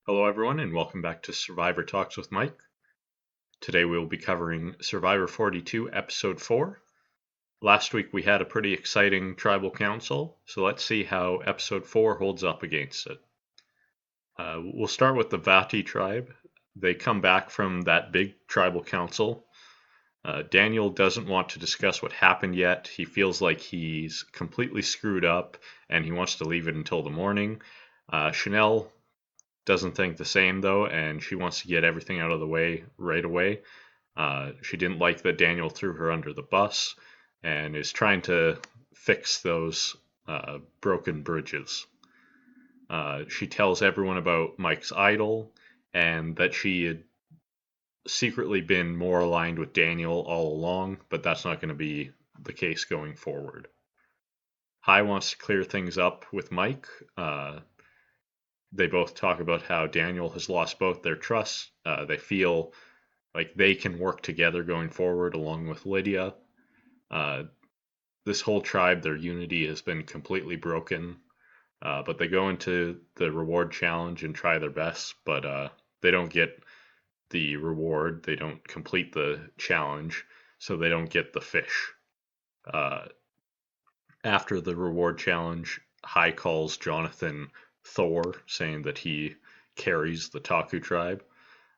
Hello, everyone, and welcome back to Survivor Talks with Mike. Today we will be covering Survivor 42, Episode 4. Last week we had a pretty exciting tribal council, so let's see how Episode 4 holds up against it. We'll start with the Thevati Tribe. They come back from that big tribal council. Daniel doesn't want to discuss what happened yet. He feels like he's completely screwed up, and he wants to leave it until the morning. Chanel doesn't think the same though, and she wants to get everything out of the way right away. She didn't like that Daniel threw her under the bus and is trying to fix those broken bridges. She tells everyone about Mike's idol and that she had secretly been more aligned with Daniel all along, but that's not going to be the case going forward. Hai wants to clear things up with Mike. They both talk about how Daniel has lost both their trusts. They feel like they can work together going forward along with Lydia. This whole tribe, their unity has been completely broken. But they go into the reward challenge and try their best, but they don't get the reward. They don't complete the challenge, so they don't get the fish. After the reward challenge, Hai calls Jonathan Thor, saying that he carries the Taku tribe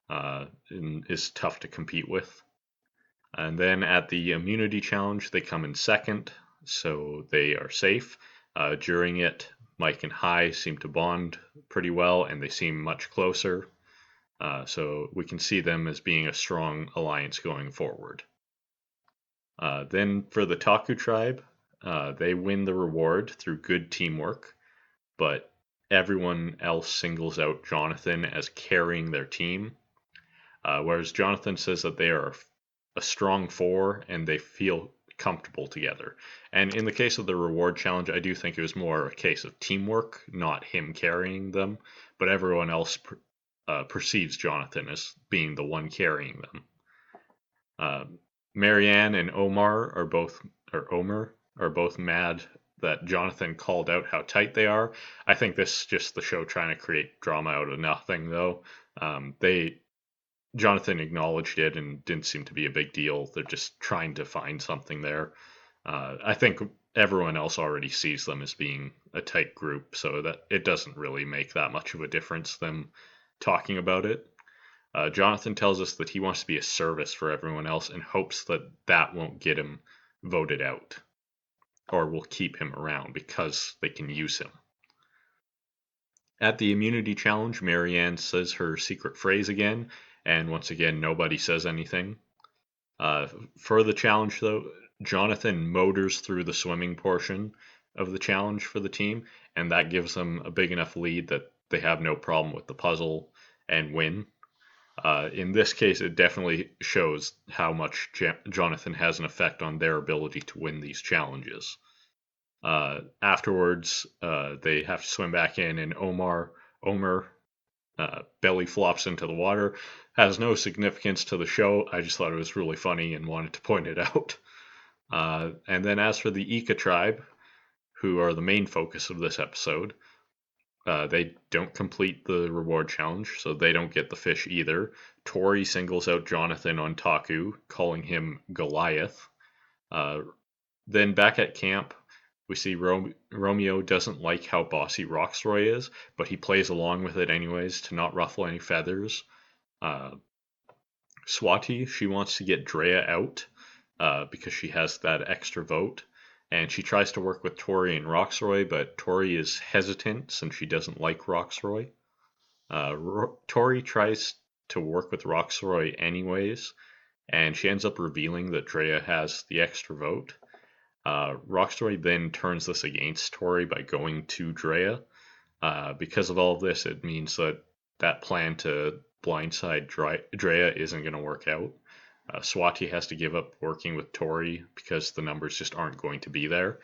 and is tough to compete with. And then at the immunity challenge, they come in second, so they are safe. During it, Mike and Hai seem to bond pretty well, and they seem much closer. So we can see them as being a strong alliance going forward. Then for the Taku tribe, they win the reward through good teamwork, but everyone else singles out Jonathan as carrying their team, whereas Jonathan says that they are a strong four and they feel comfortable together. And in the case of the reward challenge, I do think it was more a case of teamwork, not him carrying them, but everyone else perceives Jonathan as being the one carrying them. Marianne and Omer are both mad that Jonathan called out how tight they are. I think this is just the show trying to create drama out of nothing, though. Jonathan acknowledged it and didn't seem to be a big deal. They're just trying to find something there. I think everyone else already sees them as being a tight group, so that it doesn't really make that much of a difference them talking about it. Jonathan tells us that he wants to be a service for everyone else and hopes that that won't get him voted out or will keep him around because they can use him. At the immunity challenge, Marianne says her secret phrase again, and once again, nobody says anything. For the challenge, though, Jonathan motors through the swimming portion of the challenge for the team, and that gives them a big enough lead that they have no problem with the puzzle and win. In this case, it definitely shows how much Jonathan has an effect on their ability to win these challenges. Afterwards, they have to swim back in, and Omer belly flops into the water. Has no significance to the show. I just thought it was really funny and wanted to point it out. And then as for the Ika Tribe, who are the main focus of this episode, they don't complete the reward challenge, so they don't get the fish either. Tori singles out Jonathan on Taku, calling him Goliath. Then back at camp, we see Romeo doesn't like how bossy Roxroy is, but he plays along with it anyways to not ruffle any feathers. Swati, she wants to get Drea out because she has that extra vote. And she tries to work with Tori and Roxroy, but Tori is hesitant since she doesn't like Roxroy. Tori tries to work with Roxroy anyways, and she ends up revealing that Drea has the extra vote. Roxroy then turns this against Tori by going to Drea. Because of all of this, it means that plan to blindside Drea isn't going to work out. Swati has to give up working with Tori because the numbers just aren't going to be there.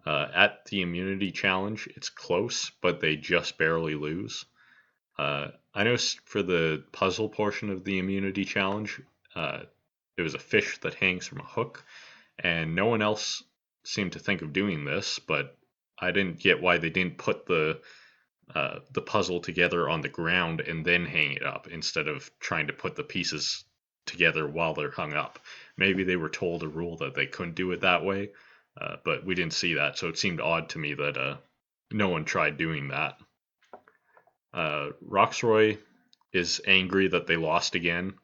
At the immunity challenge, it's close, but they just barely lose. I noticed for the puzzle portion of the immunity challenge, it was a fish that hangs from a hook, and no one else seemed to think of doing this, but I didn't get why they didn't put the the puzzle together on the ground and then hang it up instead of trying to put the pieces together while they're hung up. Maybe they were told a rule that they couldn't do it that way, but we didn't see that, so it seemed odd to me that no one tried doing that. Roxroy is angry that they lost again,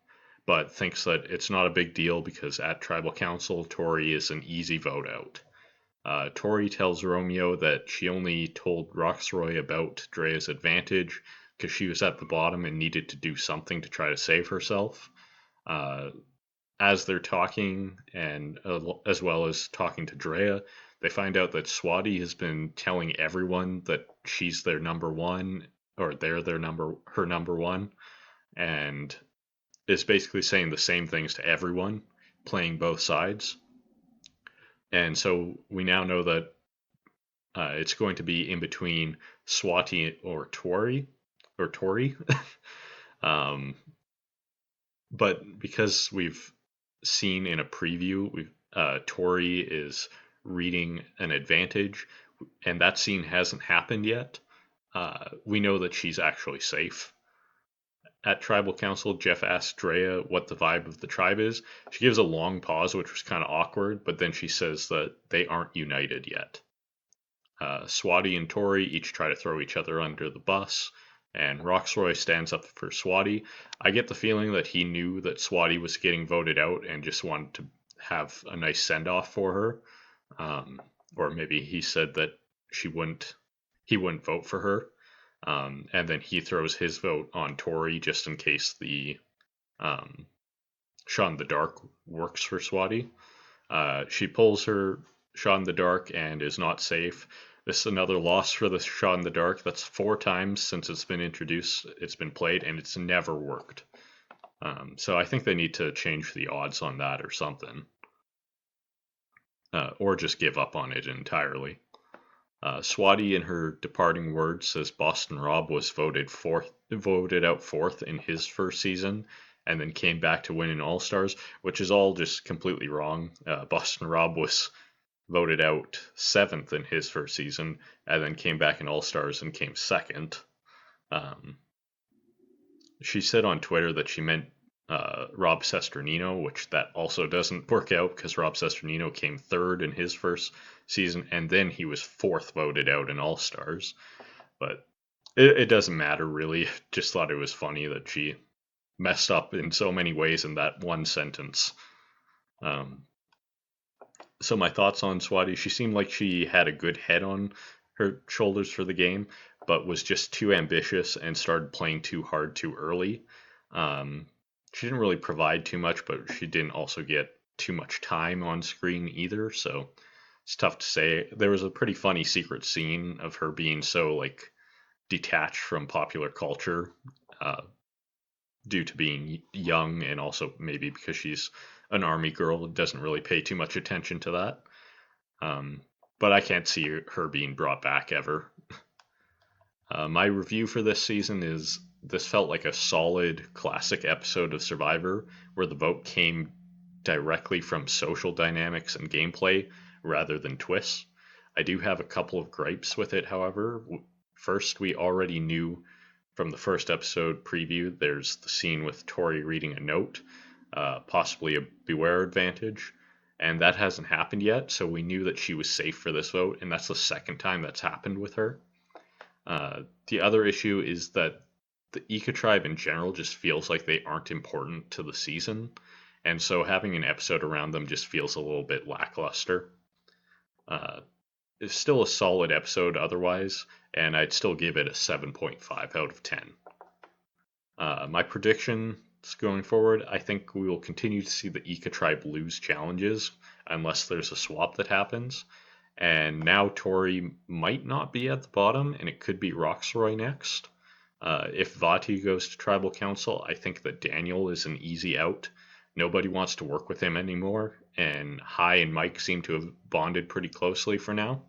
but thinks that it's not a big deal because at Tribal Council, Tori is an easy vote out. Tori tells Romeo that she only told Roxroy about Drea's advantage because she was at the bottom and needed to do something to try to save herself. Uh, as they're talking, and as well as talking to Drea, they find out that Swati has been telling everyone that she's their number one, or they're her number one, and is basically saying the same things to everyone, playing both sides. And so we now know that it's going to be in between Swati or Tori. um, but because we've seen in a preview, Tori is reading an advantage, and that scene hasn't happened yet. We know that she's actually safe. At Tribal Council, Jeff asks Drea what the vibe of the tribe is. She gives a long pause, which was kind of awkward, but then she says that they aren't united yet. Swati and Tori each try to throw each other under the bus, and Roxroy stands up for Swati. I get the feeling that he knew that Swati was getting voted out and just wanted to have a nice send off for her. Or maybe he said that he wouldn't vote for her. And then he throws his vote on Tori just in case the um, Shot in the Dark works for Swati. She pulls her Shot in the Dark and is not safe. This is another loss for the Shot in the Dark. That's 4 times since it's been introduced, it's been played, and it's never worked. So I think they need to change the odds on that or something. Or just give up on it entirely. Swati, in her departing words, says Boston Rob was voted out fourth in his first season, and then came back to win in All Stars, which is all just completely wrong. Boston Rob was voted out seventh in his first season, and then came back in All Stars and came second. She said on Twitter that she meant Rob Sesternino, which that also doesn't work out because Rob Sesternino came third in his first season, and then he was fourth voted out in All Stars. But it doesn't matter really. Just thought it was funny that she messed up in so many ways in that one sentence. So my thoughts on Swati, she seemed like she had a good head on her shoulders for the game, but was just too ambitious and started playing too hard too early. She didn't really provide too much, but she didn't also get too much time on screen either, so it's tough to say. There was a pretty funny secret scene of her being so like detached from popular culture due to being young, and also maybe because she's an army girl and doesn't really pay too much attention to that. But I can't see her being brought back ever. My review for this season is this felt like a solid classic episode of Survivor where the vote came directly from social dynamics and gameplay rather than twists. I do have a couple of gripes with it, however. First, we already knew from the first episode preview there's the scene with Tori reading a note, possibly a beware advantage, and that hasn't happened yet, so we knew that she was safe for this vote, and that's the second time that's happened with her. The other issue is that the Ika Tribe in general just feels like they aren't important to the season, and so having an episode around them just feels a little bit lackluster. It's still a solid episode otherwise, and I'd still give it a 7.5 out of 10. My predictions going forward, I think we will continue to see the Ika Tribe lose challenges unless there's a swap that happens. And now Tori might not be at the bottom, and it could be Roxroy next. If Thevati goes to Tribal Council, I think that Daniel is an easy out. Nobody wants to work with him anymore, and Hai and Mike seem to have bonded pretty closely for now.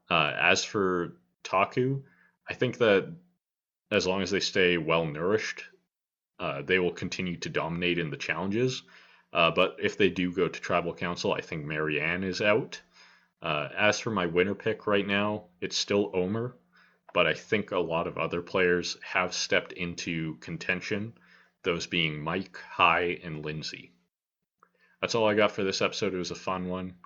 As for Taku, I think that as long as they stay well nourished, they will continue to dominate in the challenges. But if they do go to Tribal Council, I think Marianne is out. As for my winner pick right now, it's still Omer, but I think a lot of other players have stepped into contention, those being Mike, High, and Lindsay. That's all I got for this episode. It was a fun one.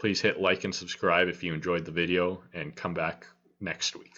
Please hit like and subscribe if you enjoyed the video, and come back next week.